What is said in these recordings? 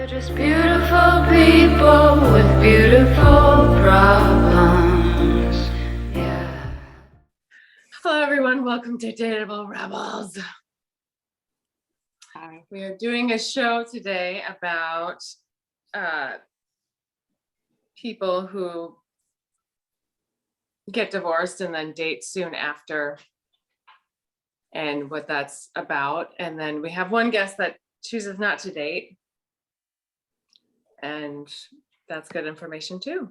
We're just beautiful people with beautiful problems. Yeah. Hello, everyone. Welcome to Datable Rebels. Hi. We are doing a show today about people who get divorced and then date soon after, and what that's about. And then we have one guest that chooses not to date, and that's good information too.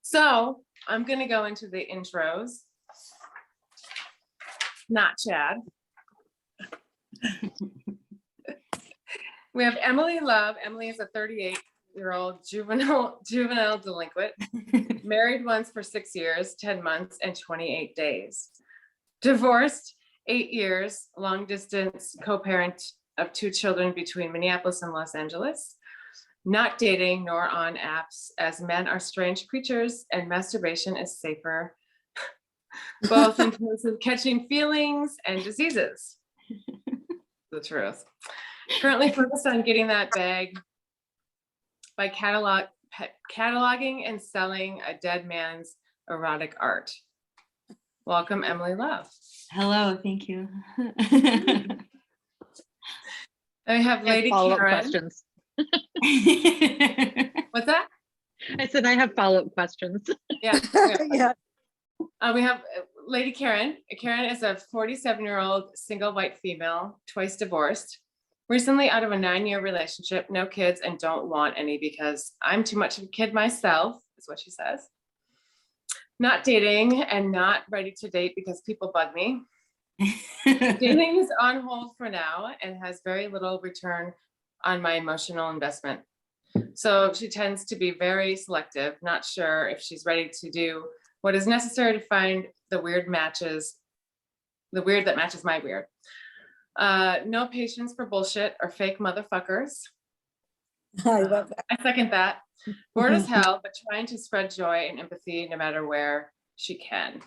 So I'm going to go into the intros. Not Chad. We have Emily Love. Emily is a 38-year-old juvenile delinquent, married once for 6 years, 10 months, and 28 days. Divorced 8 years, long distance co-parent of 2 children between Minneapolis and Los Angeles. Not dating nor on apps, as men are strange creatures and masturbation is safer, both in terms of catching feelings and diseases. The truth. Currently focused on getting that bag by cataloging and selling a dead man's erotic art. Welcome, Emily Love. Hello, thank you. And we have Lady follow-up Karen. questions. What's that? I said I have follow-up questions. Yeah. Yeah. We have Lady Karen. Karen is a 47-year-old single white female, twice divorced, recently out of a 9-year relationship, no kids, and don't want any because I'm too much of a kid myself, is what she says. Not dating and not ready to date because people bug me. Dating is on hold for now and has very little return on my emotional investment. So she tends to be very selective, not sure if she's ready to do what is necessary to find the weird that matches my weird. No patience for bullshit or fake motherfuckers. I love that. I second that. Bored as hell, but trying to spread joy and empathy no matter where she can,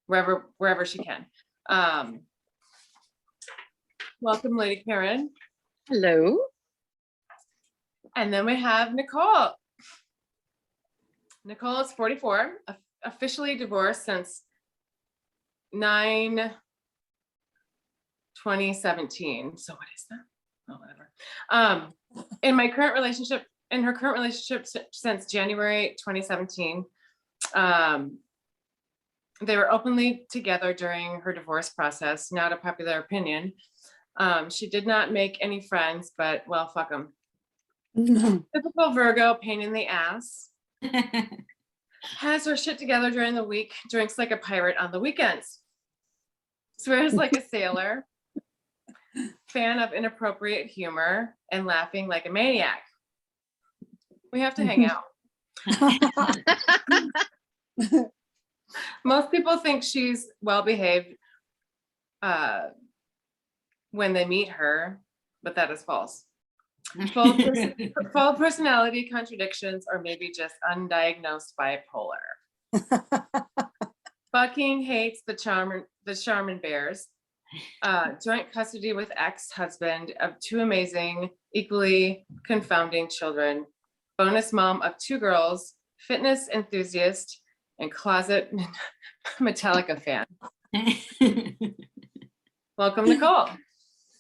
wherever she can. Welcome, Lady Karen. Hello. And then we have Nicole. Nicole is 44, officially divorced since 9/2017. So what is that? Oh, whatever. In her current relationship since January 2017, they were openly together during her divorce process, not a popular opinion. She did not make any friends, but well, fuck them. Typical Virgo, pain in the ass. Has her shit together during the week, drinks like a pirate on the weekends. Swears like a sailor. Fan of inappropriate humor and laughing like a maniac. We have to hang out. Most people think she's well behaved when they meet her, but that is false. Full personality contradictions, or maybe just undiagnosed bipolar. Fucking hates the Charmin Bears. Joint custody with ex-husband of 2 amazing, equally confounding children. Bonus mom of 2 girls, fitness enthusiast, and closet Metallica fan. Welcome, Nicole.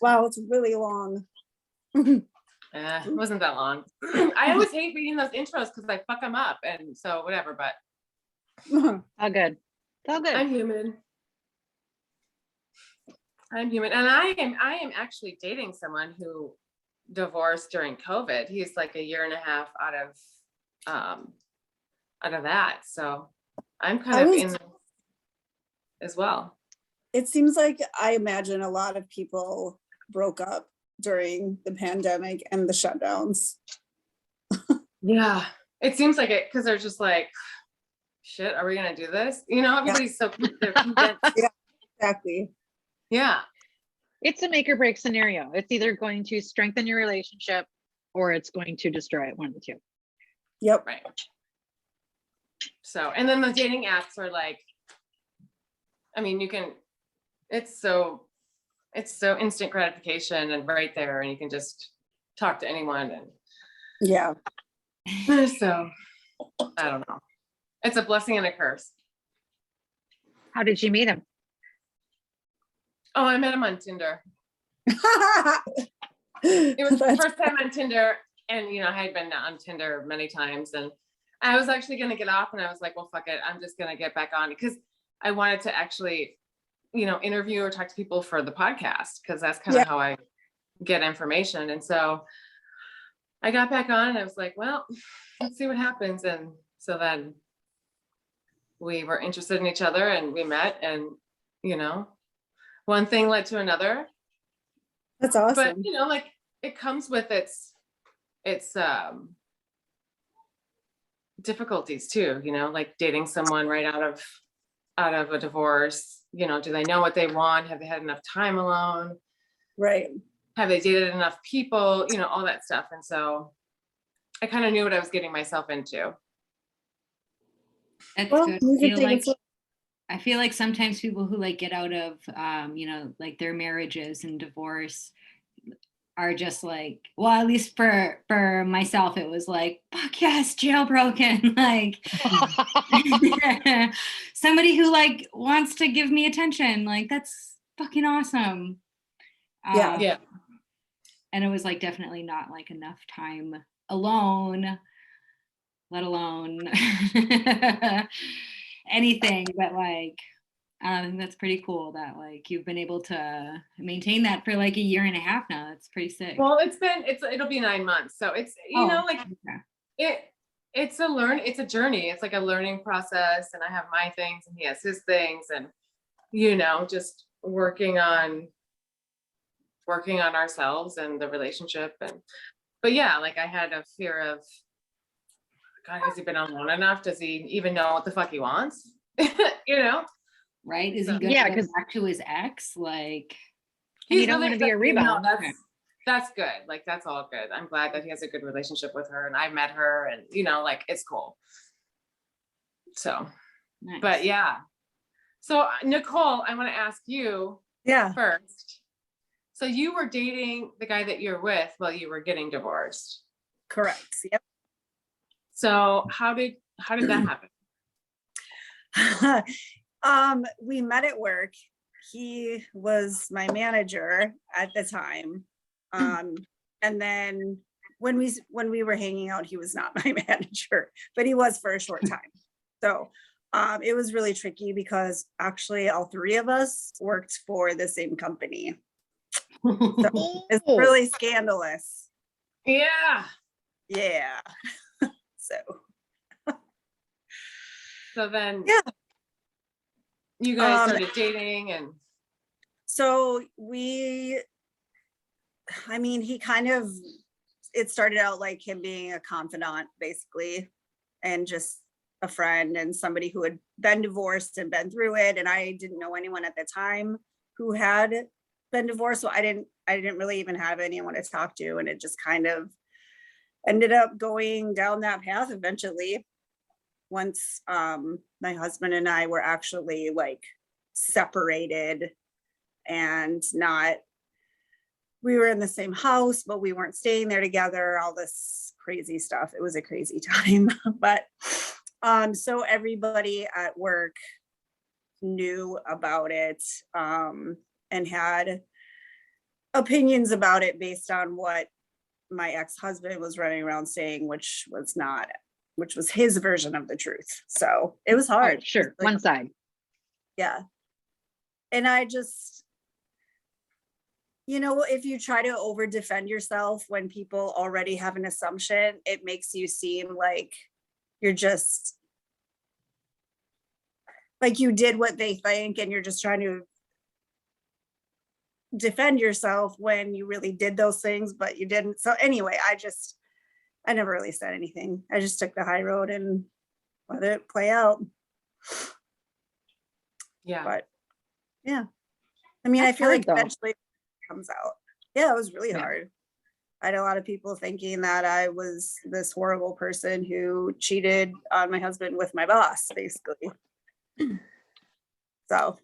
Wow, it's really long. It wasn't that long. I always hate reading those intros because I fuck them up, and so whatever, but All good. All good. I'm human. And I am actually dating someone who divorced during COVID. He's like a year and a half out of that. So I'm kind of in as well. It seems like I imagine a lot of people broke up during the pandemic and the shutdowns. Yeah, it seems like it because they're just like, shit, are we gonna do this? You know, everybody's so they're condensed. Yeah, exactly. Yeah. It's a make or break scenario. It's either going to strengthen your relationship or it's going to destroy it, one of the 2. Yep. Right. So, and then the dating apps are like, I mean, it's so instant gratification and right there, and you can just talk to anyone. Yeah. And so I don't know. It's a blessing and a curse. How did you meet him? Oh, I met him on Tinder. It was the first time on Tinder, and I had been on Tinder many times, and I was actually going to get off, and I was like, well, fuck it, I'm just going to get back on, because I wanted to actually, interview or talk to people for the podcast, because that's kind of how I get information. And so I got back on, and I was like, well, let's see what happens. And so then we were interested in each other, and we met, and one thing led to another. That's But awesome. like, it comes with its difficulties too, like dating someone right out of a divorce. Do they know what they want? Have they had enough time alone? Right. Have they dated enough people? All that stuff. And so I kind of knew what I was getting myself into. That's Well, good. you can take it I feel like sometimes people who like get out of, like their marriages and divorce are just like, well, at least for myself, it was like, fuck yes, jailbroken. Like somebody who like wants to give me attention. Like that's fucking awesome. Yeah. Yeah. And it was like definitely not like enough time alone, let alone anything, but like I think that's pretty cool that like you've been able to maintain that for like a year and a half now. That's pretty sick. Well, it'll be 9 months. So it's, like okay. it's a journey. It's like a learning process, and I have my things and he has his things, and, just working on ourselves and the relationship. But yeah, like I had a fear of, God, has he been on long enough? Does he even know what the fuck he wants? Right? Is he So- gonna Yeah, go 'cause- back to his ex? Like And you don't want to be a rebound. No, that's good. Like that's all good. I'm glad that he has a good relationship with her, and I met her, and like it's cool. So, nice. but yeah. So Nicole, I want to ask you Yeah. first. So you were dating the guy that you're with while you were getting divorced. Correct. Yep. So how did that happen? We met at work. He was my manager at the time. And then when we were hanging out, he was not my manager, but he was for a short time. So it was really tricky because actually all three of us worked for the same company. So it's really scandalous. Yeah. Yeah. So then Yeah. you guys started dating, and So he kind of, it started out like him being a confidant basically, and just a friend and somebody who had been divorced and been through it. And I didn't know anyone at the time who had been divorced. So I didn't really even have anyone to talk to. And it just kind of ended up going down that path eventually. Once my husband and I were actually like separated and we were in the same house, but we weren't staying there together, all this crazy stuff. It was a crazy time. But so everybody at work knew about it and had opinions about it based on what my ex-husband was running around saying, which was his version of the truth. So it was hard. Sure, Like, one side. yeah. And I just, if you try to over defend yourself when people already have an assumption, it makes you seem like you're just like you did what they think and you're just trying to defend yourself when you really did those things, but you didn't. So anyway, I never really said anything. I just took the high road and let it play out. yeah. But yeah, I mean, That's I feel hard, like though. eventually it comes out. Yeah, it was really Yeah. hard. I had a lot of people thinking that I was this horrible person who cheated on my husband with my boss, basically. So,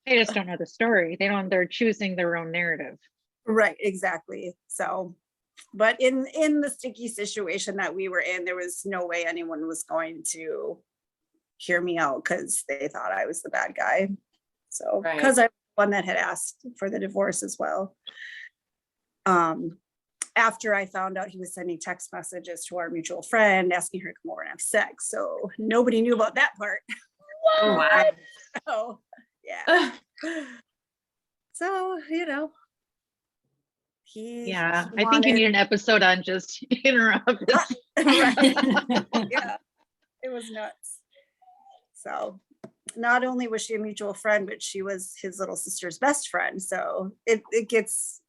They just don't know the story. They're choosing their own narrative. right, exactly. So But in the sticky situation that we were in, there was no way anyone was going to hear me out because they thought I was the bad guy. So, Right. because I'm one that had asked for the divorce as well. After I found out he was sending text messages to our mutual friend asking her to come over and have sex. So nobody knew about that part. Oh, wow. So, yeah. So, he Yeah, I think you need an episode on just interrupt. Right. Yeah, it was nuts. So not only was she a mutual friend, but she was his little sister's best friend. So it gets,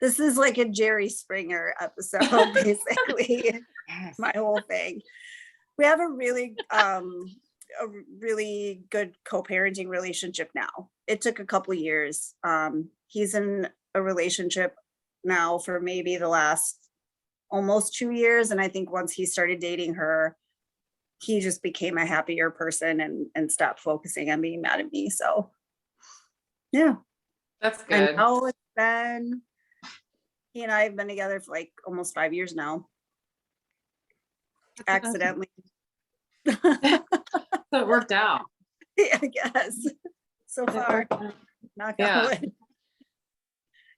this is like a Jerry Springer episode, basically. Yes. My whole thing. We have a really good co-parenting relationship now. It took a couple years. He's in a relationship now for maybe the last almost 2 years. And I think once he started dating her, he just became a happier person and stopped focusing on being mad at me. So yeah. That's And good. now it's been, he and I have been together for like almost 5 years now. Accidentally. So it worked out. Yeah, I guess. So far. Knock on wood.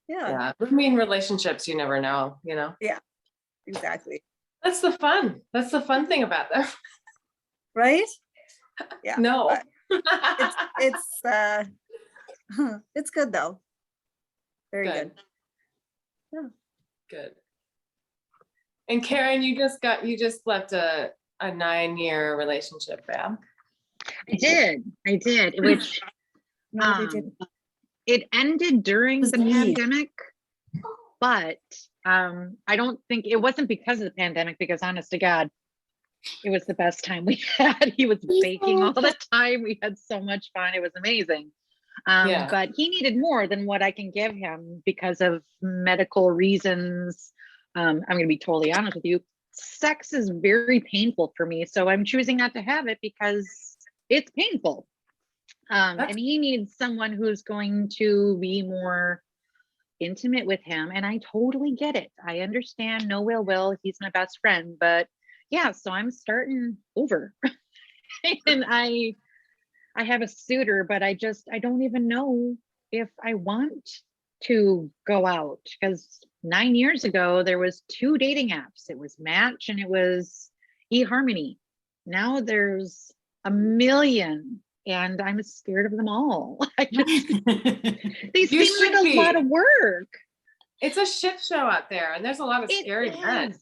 Yeah, I mean, relationships, you never know, exactly. That's the fun. That's the fun thing about them. Right? Yeah. No. but it's good though. Very good. Good. And Karen, you just left a 9-year relationship, yeah? I did, which No, they didn't. it ended during Was the me. pandemic, but I don't think it wasn't because of the pandemic, because honest to God, it was the best time we had. He was baking all the time. We had so much fun. It was amazing. Yeah. But he needed more than what I can give him because of medical reasons. I'm going to be totally honest with you. Sex is very painful for me. So I'm choosing not to have it because it's painful. And he needs someone who's going to be more intimate with him. And I totally get it. I understand. No ill will. He's my best friend. But yeah, so I'm starting over. And I have a suitor, but I don't even know if I want to go out, because 9 years ago there was 2 dating apps. It was Match and it was eHarmony. Now there's a million and I'm scared of them all. They You seem should like a be. lot of work. It's a shit show out there, and there's a lot of scary men. Is.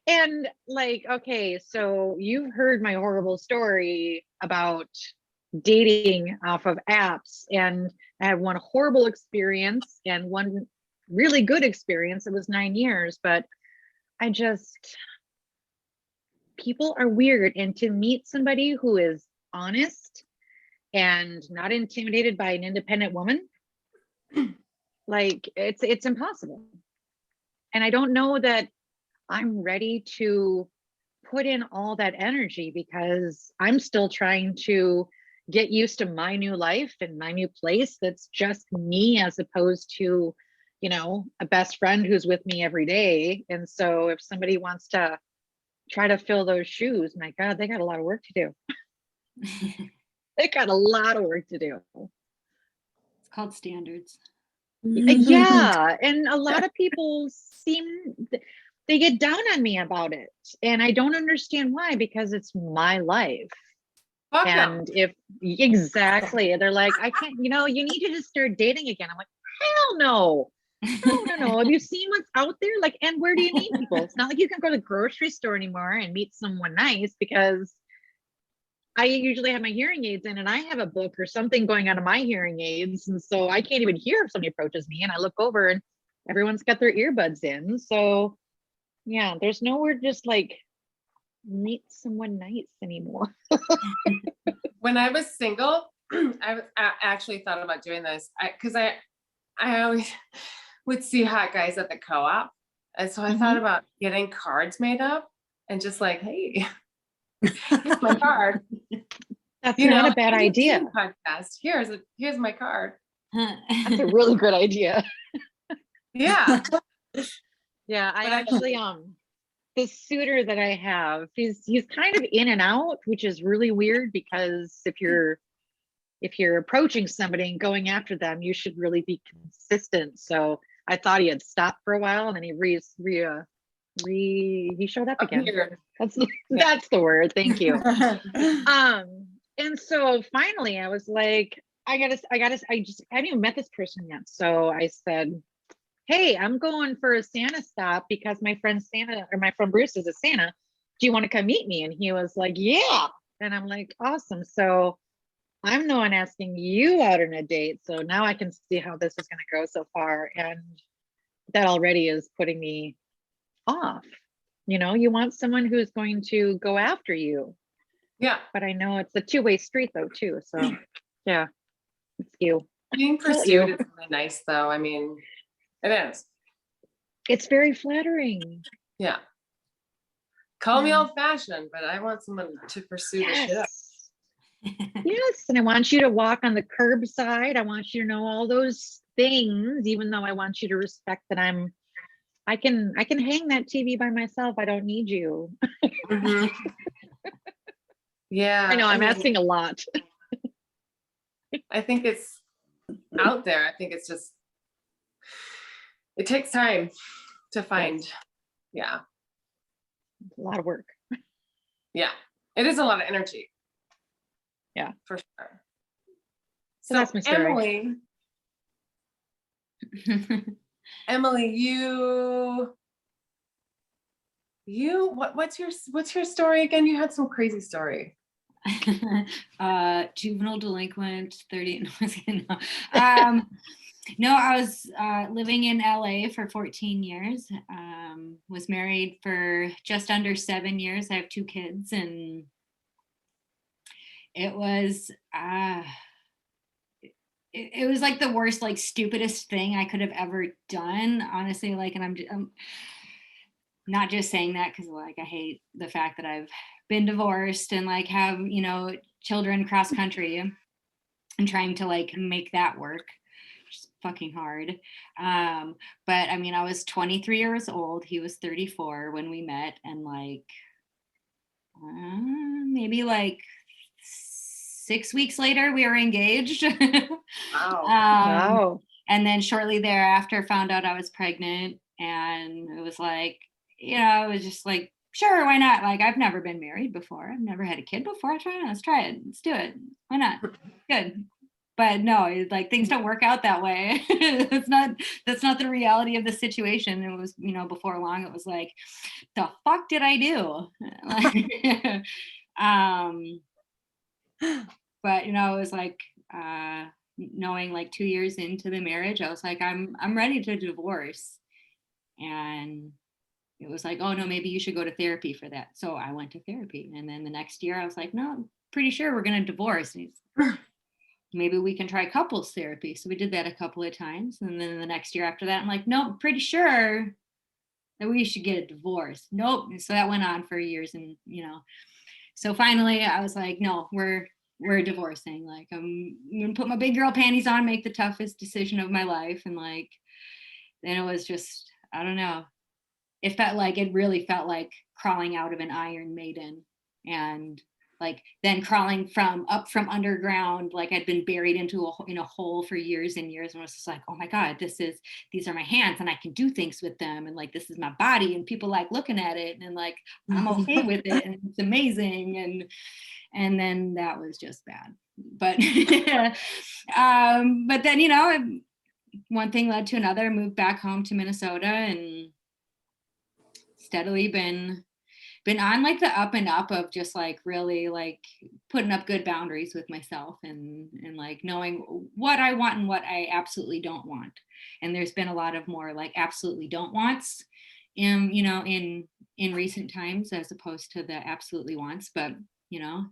And like, okay, so you've heard my horrible story about dating off of apps, and I had one horrible experience and one really good experience. It was 9 years, but people are weird. And to meet somebody who is honest and not intimidated by an independent woman, like it's impossible. And I don't know that I'm ready to put in all that energy, because I'm still trying to get used to my new life and my new place that's just me, as opposed to, a best friend who's with me every day. And so if somebody wants to try to fill those shoes, my God, they got a lot of work to do. They got a lot of work to do. It's called standards. Yeah. And a lot of people they get down on me about it. And I don't understand why, because it's my life. Fuck 'em. And exactly, they're like, I can't, you need to just start dating again. I'm like, hell no. No. Have you seen what's out there? Like, and where do you meet people? It's not like you can go to the grocery store anymore and meet someone nice, because I usually have my hearing aids in and I have a book or something going on in my hearing aids. And so I can't even hear if somebody approaches me, and I look over and everyone's got their earbuds in. So yeah, there's nowhere to just like meet someone nice anymore. When I was single, I actually thought about doing this because I always would see hot guys at the co-op. And so I thought about getting cards made up and just like, hey, here's my card. That's not a bad I'm a idea. teen podcast. Here's my card. That's a really good idea. Yeah. Yeah, I But actually the suitor that I have, he's kind of in and out, which is really weird because if you're approaching somebody and going after them, you should really be consistent. So I thought he had stopped for a while, and then he showed up again. Here. That's that's the word. Thank you. And so finally I was like, I haven't even met this person yet. So I said, hey, I'm going for a Santa stop because my friend Bruce is a Santa. Do you want to come meet me? And he was like, yeah. And I'm like, awesome. So I'm the one asking you out on a date. So now I can see how this is going to go so far. And that already is putting me off. You know, you want someone who's going to go after you. Yeah. But I know it's a two-way street though, too. So yeah, it's you. Being pursued is really nice though. I mean, it is. It's very flattering. Yeah. Call me Yeah. old fashioned, but I want someone to pursue the shit out. Yes, and I want you to walk on the curbside. I want you to know all those things, even though I want you to respect that I can hang that TV by myself. I don't need you. Mhm. Yeah. I know I'm mean, asking a lot. I think it's out there. I think it's just, it takes time to find. Yeah. It's a lot of work. Yeah. It is a lot of energy. Yeah. For sure. So that's my story. Emily, what's your story again? You had some crazy story. Juvenile delinquent, 30. No, no, I was living in LA for 14 years. Was married for just under 7 years. I have 2 kids, and it was it was like the worst, like stupidest thing I could have ever done, honestly. Like, and I'm not just saying that because like I hate the fact that I've been divorced and like have, you know, children cross country and trying to like make that work. It's fucking hard. But I mean, I was 23 years old. He was 34 when we met, and like maybe like 6 weeks later we were engaged. Wow. Wow. And then shortly thereafter found out I was pregnant, and it was like, you know, it was just like, sure, why not? Like, I've never been married before. I've never had a kid before. Let's try it. Let's do it. Why not? Good. But no, like things don't work out that way. That's not the reality of the situation. It was, you know, before long, it was like, the fuck did I do? But you know, it was like knowing like 2 years into the marriage, I was like, I'm ready to divorce. And it was like, oh no, maybe you should go to therapy for that. So I went to therapy. And then the next year I was like, no, I'm pretty sure we're going to divorce. And maybe we can try couples therapy. So we did that a couple of times. And then the next year after that, I'm like, nope, pretty sure that we should get a divorce. Nope. And so that went on for years. And, you know, so finally I was like, no, we're divorcing. Like, I'm going to put my big girl panties on, make the toughest decision of my life. And like, then it was just, I don't know. It really felt like crawling out of an Iron Maiden, and like then crawling from underground, like I'd been buried in a hole for years and years, and I was just like, oh my God, these are my hands and I can do things with them, and like this is my body and people like looking at it, and like I'm okay with it and it's amazing, and then that was just bad. But but then, you know, one thing led to another. Moved back home to Minnesota and steadily been on like the up and up of just like really like putting up good boundaries with myself, and like knowing what I want and what I absolutely don't want. And there's been a lot of more like absolutely don't wants you know, in recent times, as opposed to the absolutely wants. But you know,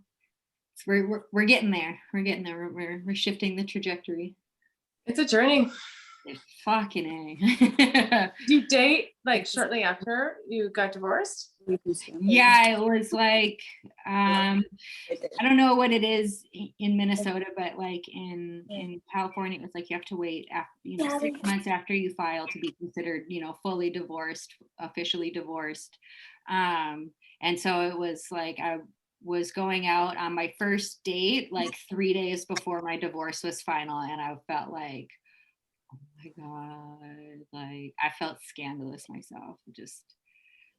we're getting there. We're shifting the trajectory. It's a journey. Fucking A. Did you date like shortly after you got divorced? Yeah, it was like I don't know what it is in Minnesota, but like in California, it was like you have to wait after, 6 months after you file to be considered, fully divorced, officially divorced. And so it was like I was going out on my first date like 3 days before my divorce was final, and I felt like, oh my God, like I felt scandalous myself, just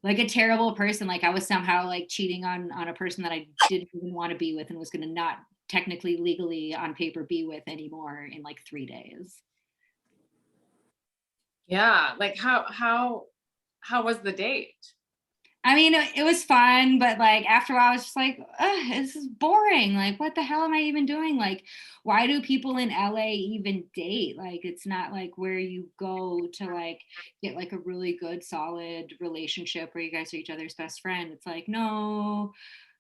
like a terrible person. Like I was somehow like cheating on a person that I didn't even want to be with and was going to not technically legally on paper be with anymore in like 3 days. Yeah. Like how was the date? I mean, it was fun, but like after a while, I was just like, ugh, this is boring. Like, what the hell am I even doing? Like, why do people in LA even date? Like, it's not like where you go to like get like a really good, solid relationship where you guys are each other's best friend. It's like, no.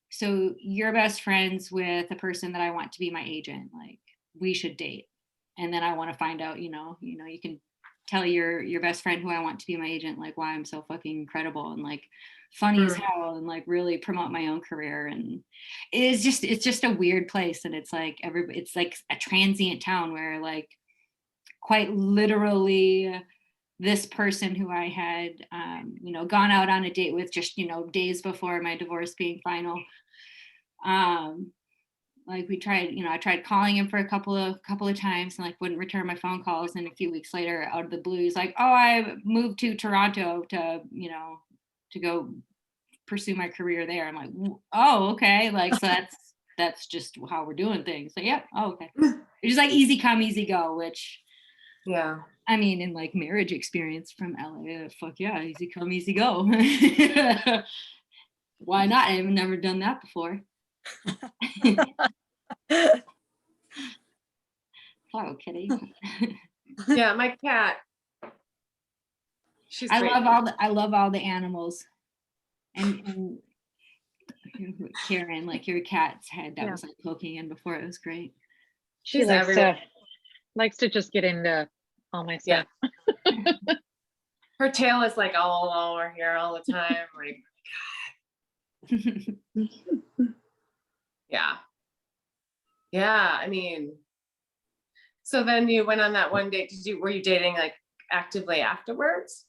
So you're best friends with a person that I want to be my agent. Like, we should date. And then I want to find out, you can tell your best friend who I want to be my agent, like why I'm so fucking incredible and like funny as hell and like really promote my own career. And it's just a weird place. And it's like it's like a transient town where like quite literally this person who I had gone out on a date with just days before my divorce being final, like we tried, I tried calling him for a couple of times and like wouldn't return my phone calls. And a few weeks later, out of the blue, he's like, oh, I moved to Toronto to go pursue my career there. I'm like, oh, okay. Like, so that's just how we're doing things. So yeah, oh, okay. It's just like easy come, easy go, which, Yeah. I mean, in like marriage experience from LA, fuck yeah, easy come, easy go. Why not? I've never done that before. Hello, kitty. Yeah, my cat. She's I great. love all the animals. And Karen, like your cat's head that was like poking in before, it was great. She She's everywhere. likes to just get into all my stuff. Yeah. Her tail is like all over here all the time. Like, yeah. Yeah. I mean, so then you went on that one date. Were you dating like actively afterwards?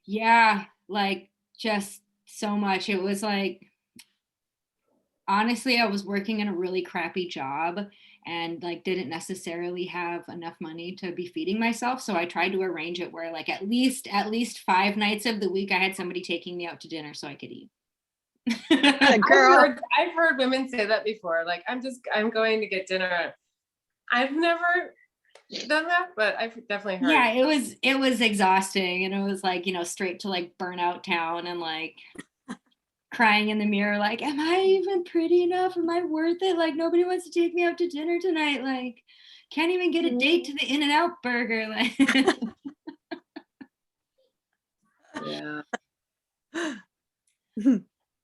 Yeah, like just so much. It was like, honestly, I was working in a really crappy job and like didn't necessarily have enough money to be feeding myself. So I tried to arrange it where like at least 5 nights of the week I had somebody taking me out to dinner so I could eat. Girl. I've heard women say that before. Like, I'm going to get dinner. I've never done that, but I've definitely heard. Yeah, it was exhausting, and it was like, straight to like burnout town and like crying in the mirror like, am I even pretty enough? Am I worth it? Like nobody wants to take me out to dinner tonight. Like can't even get a date to the In-N-Out burger. Like Yeah.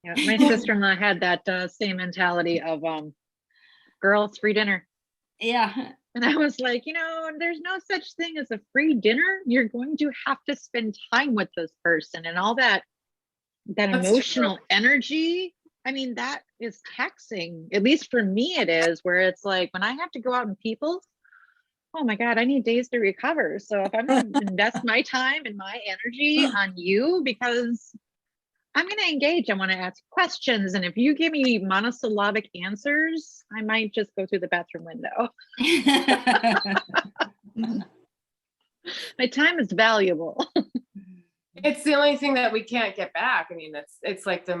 Yeah, my sister-in-law had that same mentality of girl, it's free dinner. Yeah. And I was like, there's no such thing as a free dinner. You're going to have to spend time with this person and all that That's emotional true. energy. I mean, that is taxing. At least for me, it is, where it's like when I have to go out and people, oh my God, I need days to recover. So if I'm going to invest my time and my energy on you, because I'm going to engage, I want to ask questions. And if you give me monosyllabic answers, I might just go through the bathroom window. My time is valuable. It's the only thing that we can't get back. I mean, it's like the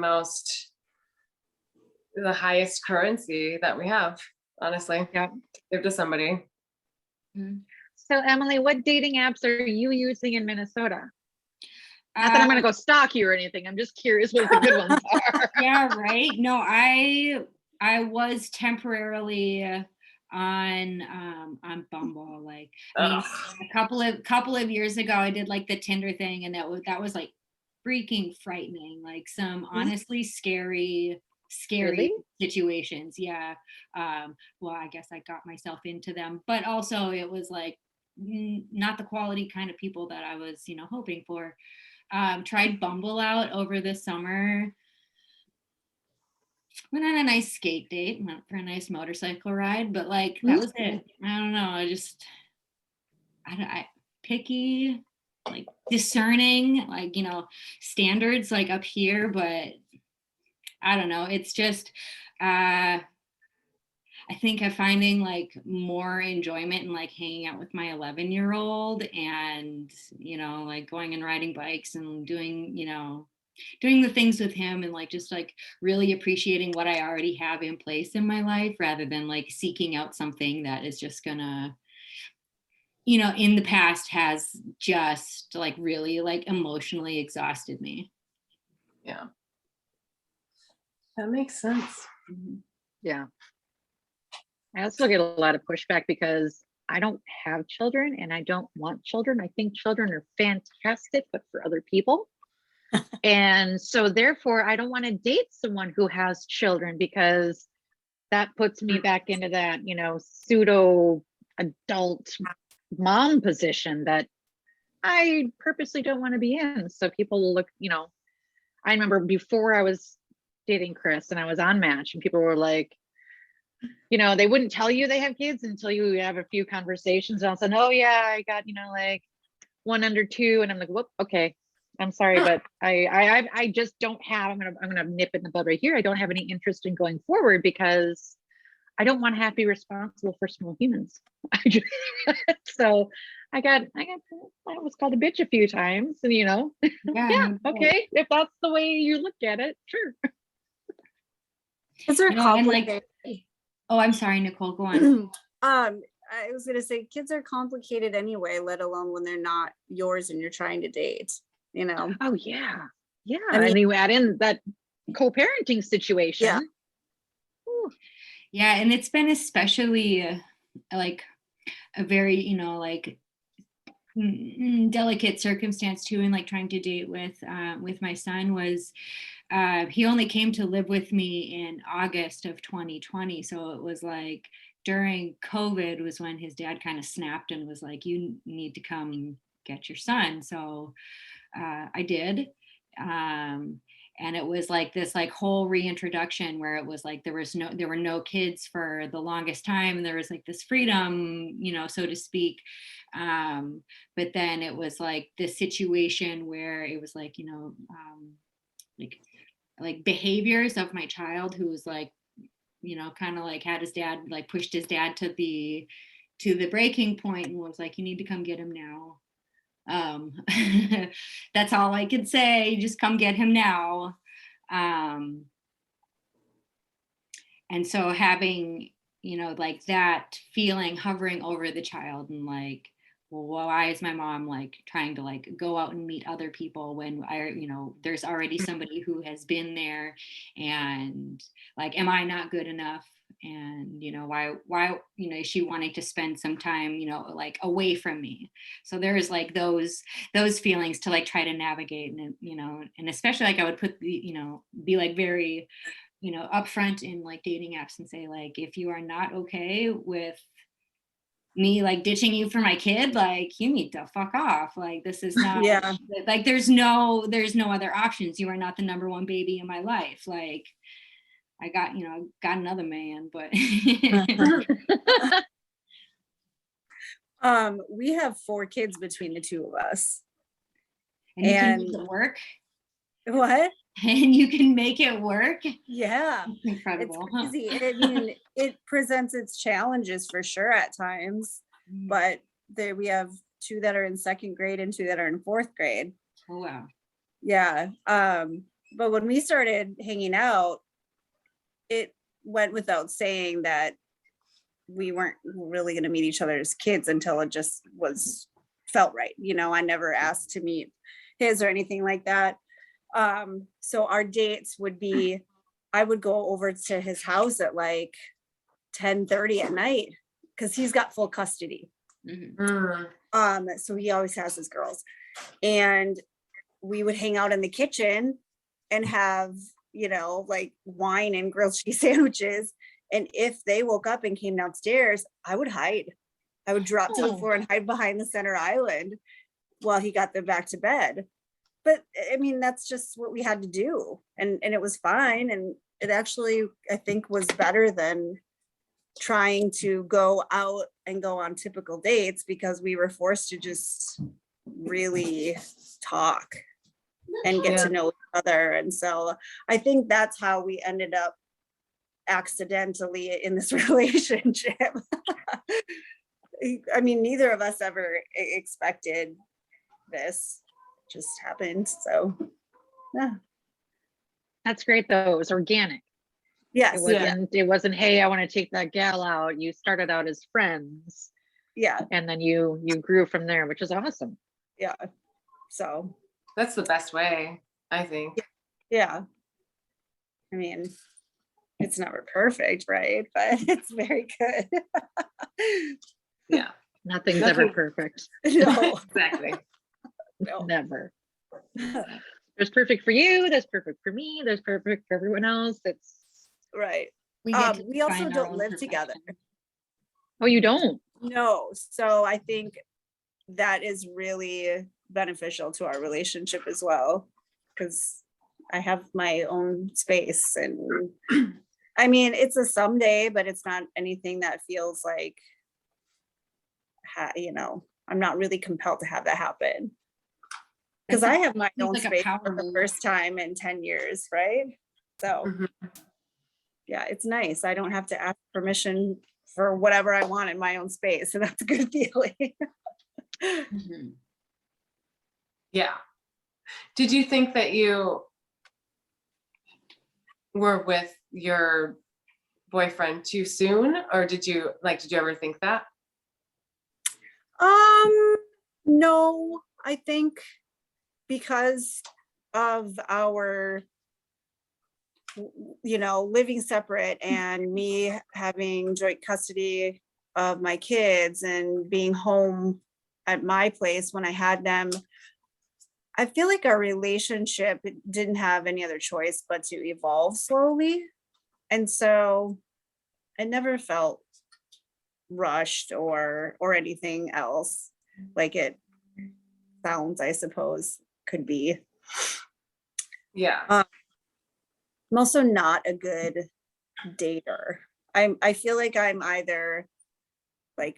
highest currency that we have, honestly. Yeah. Give to somebody. So Emily, what dating apps are you using in Minnesota? Not that I'm going to go stalk you or anything. I'm just curious what the good ones are. Yeah, right. No, I was temporarily on Bumble. Like I mean, a couple of years ago, I did like the Tinder thing, and that was like freaking frightening. Like some honestly scary Really? situations. Yeah. Well, I guess I got myself into them, but also it was like not the quality kind of people that I was, hoping for. Tried Bumble out over the summer. Went on a nice skate date, went for a nice motorcycle ride, but like that was it. I don't know. I picky, like discerning, like, standards like up here, but I don't know. It's just, I think I'm finding like more enjoyment in like hanging out with my 11-year-old and, like going and riding bikes and doing the things with him and like just like really appreciating what I already have in place in my life rather than like seeking out something that is just gonna, in the past has just like really like emotionally exhausted me. Yeah. That makes sense. Yeah. I also get a lot of pushback because I don't have children and I don't want children. I think children are fantastic, but for other people. And so therefore I don't want to date someone who has children because that puts me back into that, pseudo adult mom position that I purposely don't want to be in. So people look, I remember before I was dating Chris and I was on Match and people were like, they wouldn't tell you they have kids until you have a few conversations and all of a sudden, oh yeah, I got, like 1 under 2. And I'm like, whoop, okay. I'm sorry, but I just don't have, I'm gonna nip it in the bud right here. I don't have any interest in going forward because I don't want to have to be responsible for small humans. So I was called a bitch a few times and yeah, okay. If that's the way you look at it, sure. Kids are complicated. Oh, I'm sorry, Nicole, go on. I was gonna say kids are complicated anyway, let alone when they're not yours and you're trying to date, Oh yeah. Yeah. I mean, and you add in that co-parenting situation. Yeah. Yeah, and it's been especially like a very, like delicate circumstance too, and like trying to date with my son was he only came to live with me in August of 2020, so it was like during COVID was when his dad kind of snapped and was like, you need to come get your son. So I did. And it was like this like whole reintroduction where it was like there were no kids for the longest time and there was like this freedom, so to speak. But then it was like this situation where it was like, like behaviors of my child who was like, kind of like had his dad, like pushed his dad to the breaking point and was like, you need to come get him now. That's all I could say. Just come get him now. And so having, like that feeling hovering over the child and like, well, why is my mom like trying to like go out and meet other people when there's already somebody who has been there and like, am I not good enough? And why is she wanting to spend some time like away from me? So there's like those feelings to like try to navigate and and especially like I would put the be like very upfront in like dating apps and say like, if you are not okay with me like ditching you for my kid, like you need to fuck off. Like this is not like there's no other options. You are not the number one baby in my life. Like I got another man, but we have 4 kids between the 2 of us. and you can make it work. What? And you can make it work. Yeah. It's incredible. It's crazy. I mean, it presents its challenges for sure at times, but we have 2 that are in 2nd grade and 2 that are in 4th grade. Oh wow. Yeah. But when we started hanging out, it went without saying that we weren't really going to meet each other's kids until it just felt right. I never asked to meet his or anything like that. So our dates would be, I would go over to his house at like 10:30 at night because he's got full custody. So he always has his girls, and we would hang out in the kitchen and have like wine and grilled cheese sandwiches. And if they woke up and came downstairs, I would hide. I would drop to the Oh. floor and hide behind the center island while he got them back to bed. But I mean, that's just what we had to do. And it was fine. And it actually, I think, was better than trying to go out and go on typical dates, because we were forced to just really talk and get to know each other. And so I think that's how we ended up accidentally in this relationship. I mean, neither of us ever expected this. It just happened. So yeah. That's great though. It was organic. Yes. It wasn't, hey, I want to take that gal out. You started out as friends Yeah. and then you grew from there, which is awesome. Yeah. So That's the best way, I think. yeah. I mean, it's never perfect, right? But it's very good. Yeah, Nothing's ever Nothing- perfect. No, exactly. no. Never. There's perfect for you. There's perfect for me. There's perfect for everyone else. It's, Right. We get to We also define our don't own live together. perfection. oh, you don't? No. So I think that is really beneficial to our relationship as well, because I have my own space. And I mean, it's a someday, but it's not anything that feels like, you know, I'm not really compelled to have that happen. Because I have my Seems own like a space power for the move. first time in 10 years, right? So Mhm. yeah, it's nice. I don't have to ask permission for whatever I want in my own space. And that's a good feeling. Mhm. Yeah. Did you think that you were with your boyfriend too soon, or did you ever think that? No, I think because of our, you know, living separate and me having joint custody of my kids and being home at my place when I had them, I feel like our relationship didn't have any other choice but to evolve slowly. And so I never felt rushed or anything else like it sounds, I suppose, could be. Yeah. I'm also not a good dater. I feel like I'm either like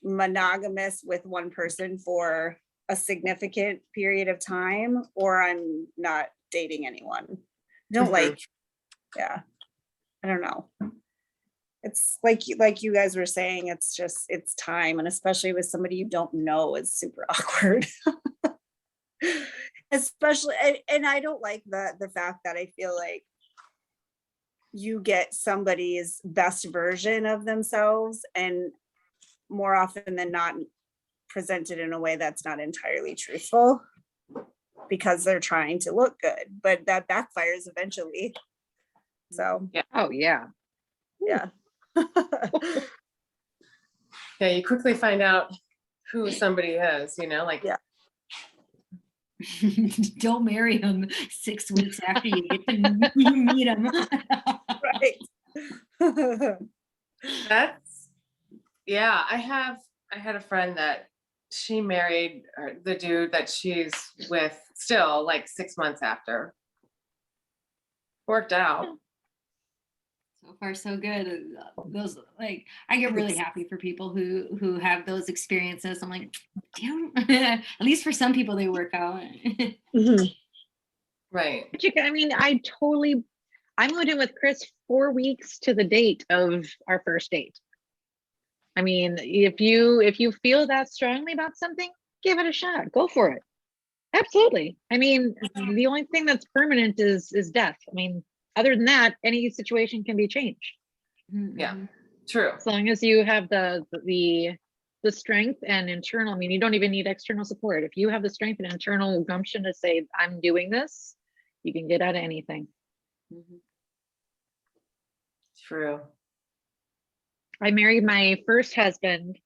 monogamous with one person for a significant period of time, or I'm not dating anyone. Don't Mhm. like, yeah, I don't know. It's like you guys were saying, it's just, it's time. And especially with somebody you don't know, it's super awkward. Especially, and I don't like the fact that I feel like you get somebody's best version of themselves, and more often than not presented in a way that's not entirely truthful, because they're trying to look good, but that backfires eventually. So Oh yeah. yeah. Yeah, you quickly find out who somebody is, like, Yeah. Don't marry him 6 weeks after you get to meet him. Right. that's, yeah, I had a friend that she married the dude that she's with still like 6 months after. Worked out. So far, so good. Those, like, I get really happy for people who have those experiences. I'm like, damn. At least for some people, they work out. Mhm. Right. But I mean, I moved in with Chris 4 weeks to the date of our first date. I mean, if you feel that strongly about something, give it a shot. Go for it. Absolutely. I mean, the only thing that's permanent is death. I mean, other than that, any situation can be changed. Yeah. True. As long as you have the strength and internal, I mean, you don't even need external support. If you have the strength and internal gumption to say, I'm doing this, you can get out of anything. True. I married my first husband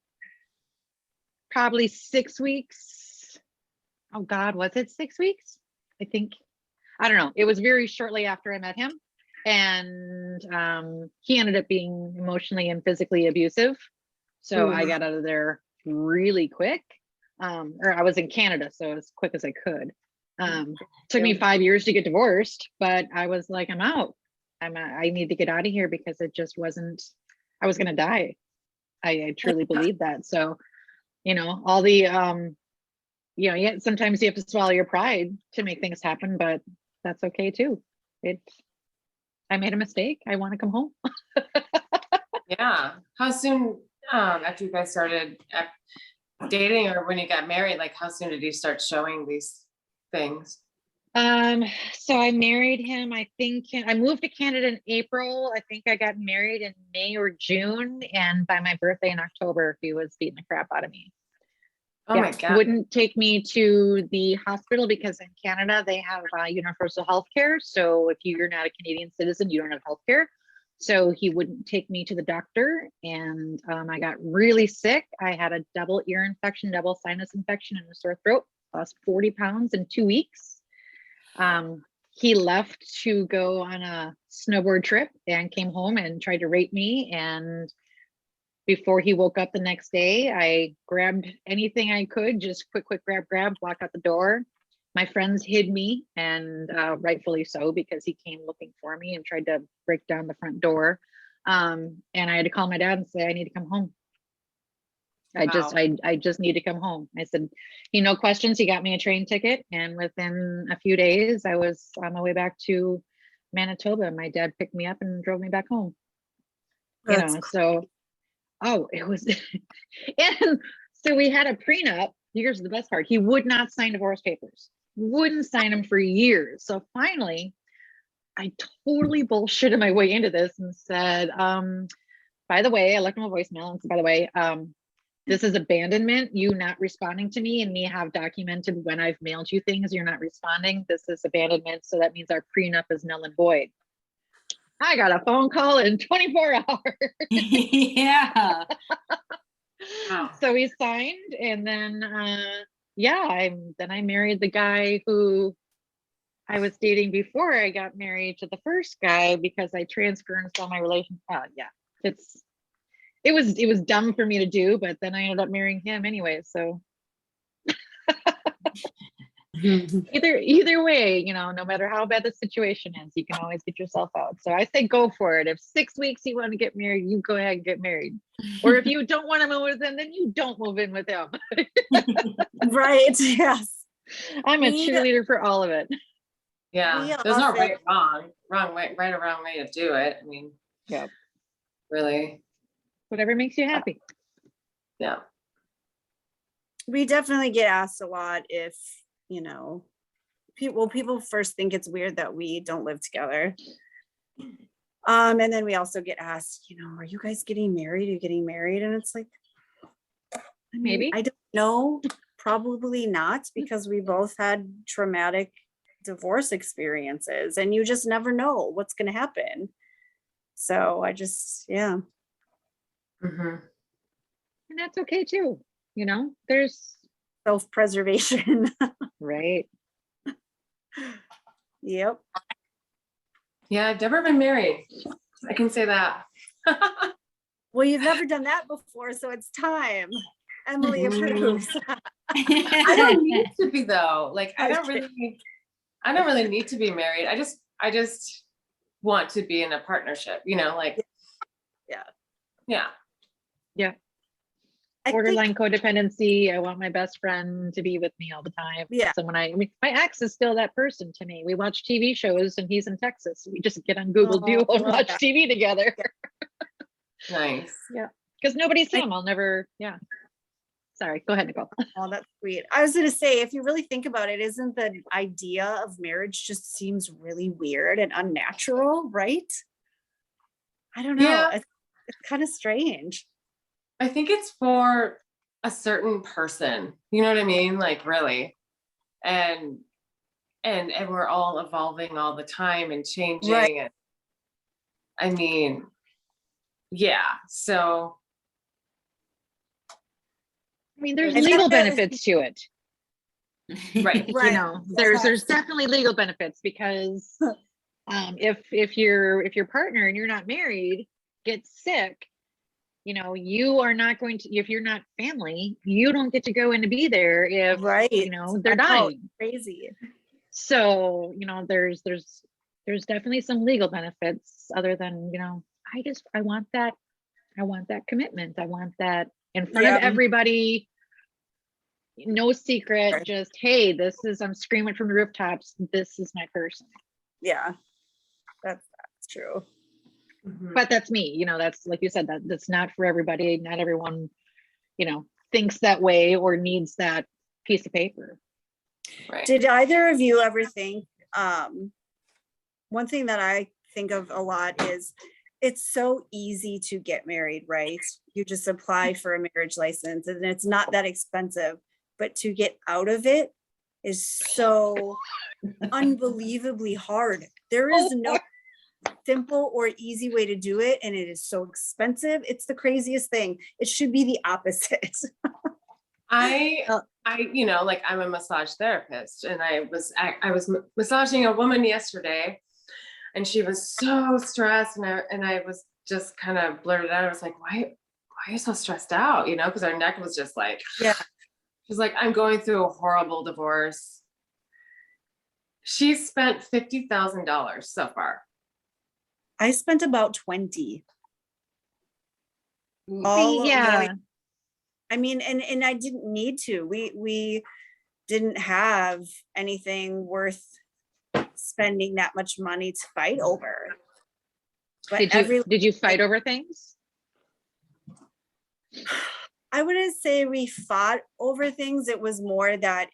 probably 6 weeks. Oh God, was it 6 weeks? I think, I don't know. It was very shortly after I met him. And he ended up being emotionally and physically abusive. So I got out of there really quick. Or I was in Canada, so as quick as I could. Took me 5 years to get divorced, but I was like, I'm out. I need to get out of here because it just wasn't, I was going to die. I truly believe that. So, you know, all the, you know, yeah, sometimes you have to swallow your pride to make things happen, but that's okay too. I made a mistake. I want to come home. Yeah. How soon after you guys started dating, or when you got married, like how soon did you start showing these things? So I married him, I think I moved to Canada in April. I think I got married in May or June. And by my birthday in October, he was beating the crap out of me. Oh my God. Wouldn't take me to the hospital because in Canada they have universal health care. So if you're not a Canadian citizen, you don't have health care. So he wouldn't take me to the doctor. And I got really sick. I had a double ear infection, double sinus infection, and a sore throat. Lost 40 pounds in 2 weeks. He left to go on a snowboard trip and came home and tried to rape me. And before he woke up the next day, I grabbed anything I could, just quick, grab, walk out the door. My friends hid me, and rightfully so, because he came looking for me and tried to break down the front door. And I had to call my dad and say, I need to come home. I just need to come home. I said, no questions. He got me a train ticket, and within a few days I was on my way back to Manitoba. My dad picked me up and drove me back home. So it was and so we had a prenup. Here's the best part. He would not sign divorce papers, wouldn't sign them for years. So finally I totally bullshitted my way into this and said, by the way, I left him a voicemail and said, by the way, this is abandonment, you not responding to me, and me have documented when I've mailed you things, you're not responding. This is abandonment. So that means our prenup is null and void. I got a phone call in 24 hours. Yeah. Wow. So he signed, and then, I married the guy who I was dating before I got married to the first guy, because I transferenced all my relations. It was dumb for me to do, but then I ended up marrying him anyway. So either way, no matter how bad the situation is, you can always get yourself out. So I say go for it. If 6 weeks you want to get married, you go ahead and get married. Or if you don't want to move with him, then you don't move in with him. Right. Yes. I'm a cheerleader for all of it. Yeah. There's no right or wrong way to do it. I mean, yeah, really. Whatever makes you happy. Yeah. We definitely get asked a lot if, people first think it's weird that we don't live together. And then we also get asked, are you guys getting married? Are you getting married? And it's like, Maybe. I don't know. Probably not, because we both had traumatic divorce experiences, and you just never know what's going to happen. So I just, yeah. Mm-hmm. And that's okay too. There's Self-preservation. right. Yep. Yeah, I've never been married. I can say that. Well, you've never done that before, so it's time. Emily approves. I don't need to be though. Like I don't really need to be married. I just want to be in a partnership, like yeah. Borderline codependency. I want my best friend to be with me all the time. Yeah. So my ex is still that person to me. We watch TV shows and he's in Texas. We just get on Google Duo and watch TV together. Nice. Yeah. Because nobody's him. I'll never, yeah. Sorry, go ahead, Nicole. Oh, that's sweet. I was going to say, if you really think about it, isn't the idea of marriage just seems really weird and unnatural, right? I don't know. Yeah. It's kind of strange. I think it's for a certain person, you know what I mean? Like really. And we're all evolving all the time and changing. Right. And I mean, yeah. So there's legal benefits to it. Right. There's definitely legal benefits, because if your partner and you're not married gets sick, you know, you are not going to, if you're not family, you don't get to go in to be there if, Right. you know, they're I know, dying. crazy. So, you know, there's definitely some legal benefits other than, you know, I want that commitment. I want that in front of Yeah. everybody. No secret, just, hey, I'm screaming from the rooftops, this is my person. Yeah, that's true. Mhm. But that's me, you know, that's like you said, that's not for everybody. Not everyone, you know, thinks that way or needs that piece of paper. Right. Did either of you ever think, one thing that I think of a lot is it's so easy to get married, right? You just apply for a marriage license and it's not that expensive, but to get out of it is so unbelievably hard. There is no simple or easy way to do it, and it is so expensive. It's the craziest thing. It should be the opposite. I, you know, like I'm a massage therapist, and I was massaging a woman yesterday, and she was so stressed, and I was just kind of blurted out. I was like, why are you so stressed out? You know, because her neck was just like, Yeah. she's like, I'm going through a horrible divorce. She spent $50,000 so far. I spent about 20. Yeah. I mean, and I didn't need to. We didn't have anything worth spending that much money to fight over. But Did you fight over things? I wouldn't say we fought over things. It was more that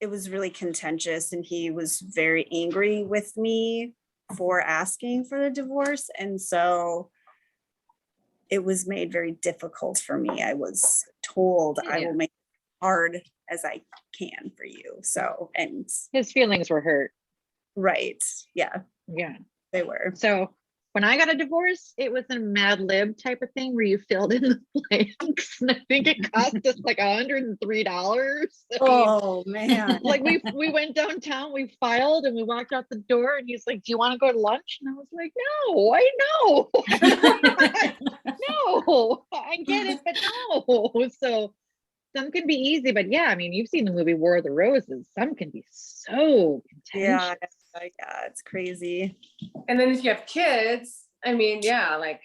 it was really contentious, and he was very angry with me for asking for the divorce. And so it was made very difficult for me. I was told I will make it hard as I can for you. So, and His feelings were hurt. right. Yeah, Yeah. they were. So when I got a divorce, it was a Mad Lib type of thing where you filled in the blanks. And I think it cost us like $103. Oh man. Like we went downtown, we filed, and we walked out the door, and he's like, do you want to go to lunch? And I was like, no, I know. No, I get it, but no. So some can be easy, but yeah, I mean, you've seen the movie War of the Roses. Some can be so Yeah, contentious. yeah, it's crazy. And then if you have kids, I mean, yeah, like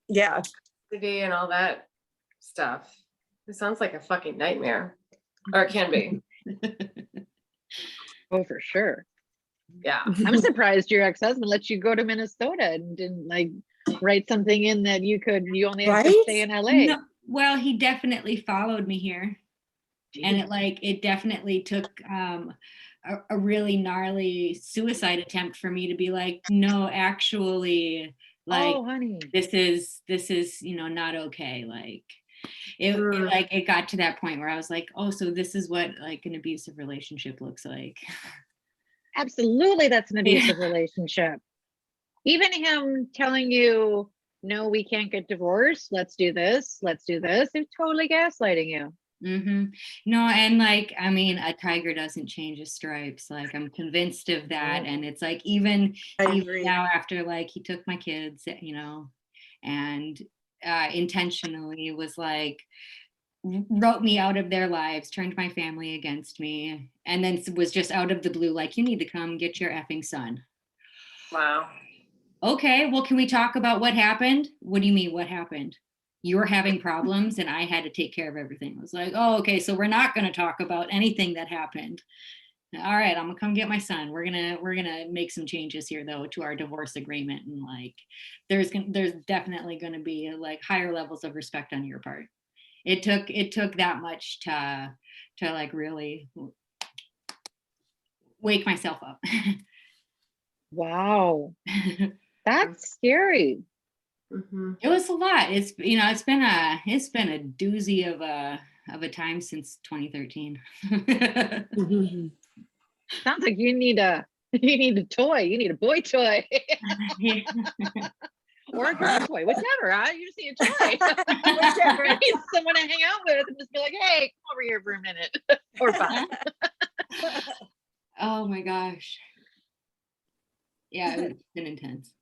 Yeah. custody and all that stuff. It sounds like a fucking nightmare, or it can be. Oh, for sure. Yeah. I'm surprised your ex-husband let you go to Minnesota and didn't like write something in that you only have to Right? stay in LA. No, well, he definitely followed me here. And it definitely took a really gnarly suicide attempt for me to be like, no, actually, like, oh, honey. this is, you know, not okay. Like it got to that point where I was like, oh, so this is what like an abusive relationship looks like. Absolutely, that's an abusive relationship. Even him telling you, no, we can't get divorced. Let's do this. He's totally gaslighting you. Mm-hmm. No, and like, I mean, a tiger doesn't change his stripes. Like, I'm convinced of that. And it's like, even now after like he took my kids, you know, and intentionally was like, wrote me out of their lives, turned my family against me, and then was just out of the blue like, you need to come get your effing son. Wow. Okay, well, can we talk about what happened? What do you mean, what happened? You were having problems and I had to take care of everything. I was like, oh, okay, so we're not going to talk about anything that happened. All right, I'm gonna come get my son. We're gonna make some changes here though to our divorce agreement, and like there's definitely gonna be like higher levels of respect on your part. It took that much to like really wake myself up. Wow, that's scary. Mm-hmm. It was a lot. It's, you know, it's been a doozy of a time since 2013. Sounds like you need a toy. You need a boy toy. Or a girl toy, whichever. You just need a toy. Whichever. You need someone to hang out with and just be like, hey, come over here for a minute. Or 5. Oh my gosh. Yeah, it's been intense.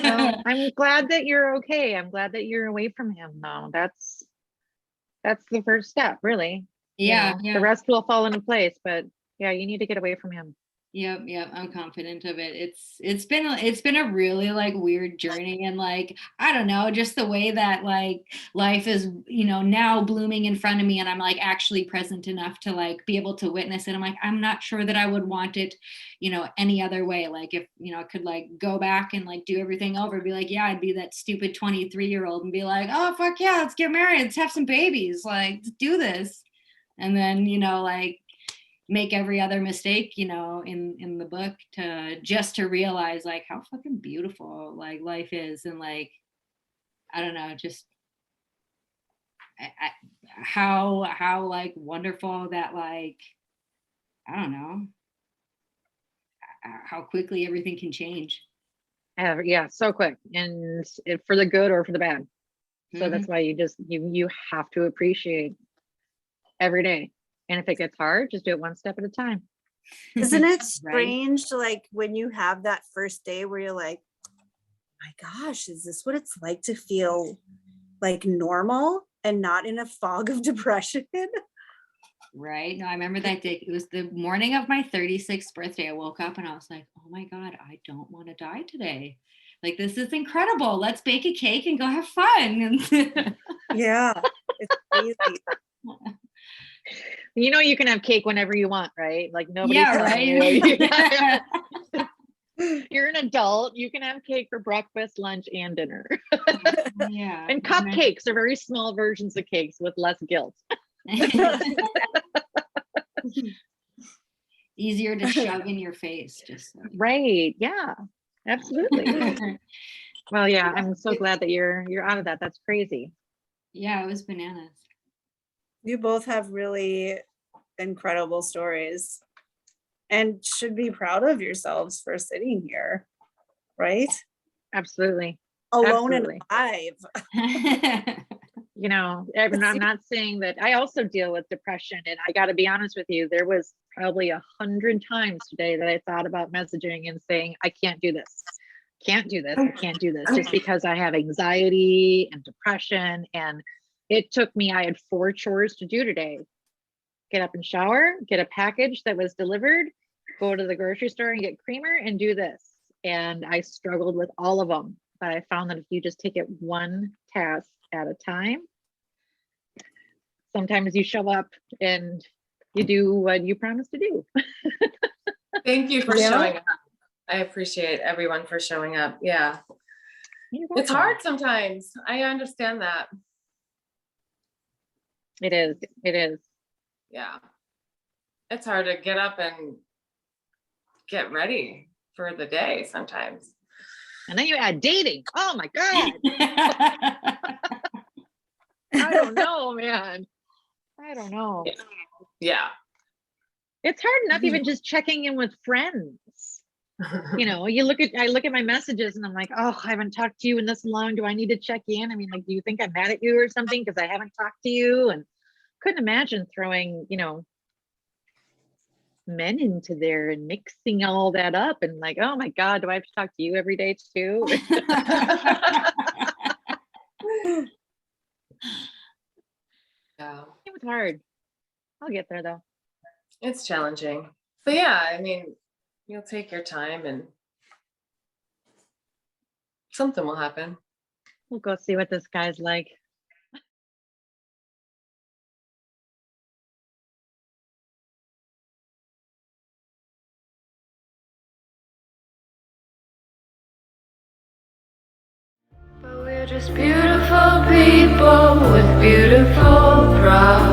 Well, I'm glad that you're okay. I'm glad that you're away from him though. That's the first step, really. Yeah, The yeah. rest will fall into place, but yeah, you need to get away from him. Yep, I'm confident of it. It's been a really like weird journey, and like I don't know, just the way that like life is, now blooming in front of me, and I'm like actually present enough to like be able to witness it. I'm like, I'm not sure that I would want it, any other way. Like if, I could like go back and like do everything over, be like, yeah, I'd be that stupid 23-year-old and be like, oh fuck yeah, let's get married, let's have some babies, like let's do this. And then, like make every other mistake, in the book to realize like how fucking beautiful like life is. And like, I don't know, just how like wonderful that like, I don't know, how quickly everything can change. Yeah, so quick, and for the good or for the bad. So Mhm. that's why you have to appreciate every day. And if it gets hard, just do it one step at a time. Isn't it Right? strange, like when you have that first day where you're like, my gosh, is this what it's like to feel like normal and not in a fog of depression? Right. No, I remember that day. It was the morning of my 36th birthday. I woke up and I was like, oh my God, I don't want to die today. Like, this is incredible. Let's bake a cake and go have fun. Yeah, it's crazy. You can have cake whenever you want, right? Like nobody's Yeah, telling you. right. You're an adult. You can have cake for breakfast, lunch, and dinner. Yeah. And cupcakes are very small versions of cakes with less guilt. Easier to shove in your face. Just so. Right. Yeah, absolutely. Well, yeah, I'm so glad that you're out of that. That's crazy. Yeah, it was bananas. You both have really incredible stories and should be proud of yourselves for sitting here, right? Absolutely. Alone Absolutely. and alive. I'm not saying that. I also deal with depression, and I got to be honest with you, there was probably 100 times today that I thought about messaging and saying, I can't do this. I can't do this, just because I have anxiety and depression. And it took me, I had 4 chores to do today. Get up and shower, get a package that was delivered, go to the grocery store and get creamer, and do this. And I struggled with all of them. But I found that if you just take it one task at a time, sometimes you show up and you do what you promised to do. Thank you for Yeah. showing up. I appreciate everyone for showing up. Yeah. You're It's welcome. hard sometimes. I understand that. It is. It is. Yeah. It's hard to get up and get ready for the day sometimes. And then you add dating. Oh my God. I don't know, man. I don't know. Yeah. It's hard enough even just checking in with friends. I look at my messages and I'm like, oh, I haven't talked to you in this long. Do I need to check in? I mean, like, do you think I'm mad at you or something because I haven't talked to you? And couldn't imagine throwing, men into there and mixing all that up and like, oh my God, do I have to talk to you every day too? Yeah. It was hard. I'll get there though. It's challenging. But yeah, I mean, you'll take your time and something will happen. We'll go see what this guy's like. But we're just beautiful people with beautiful problems.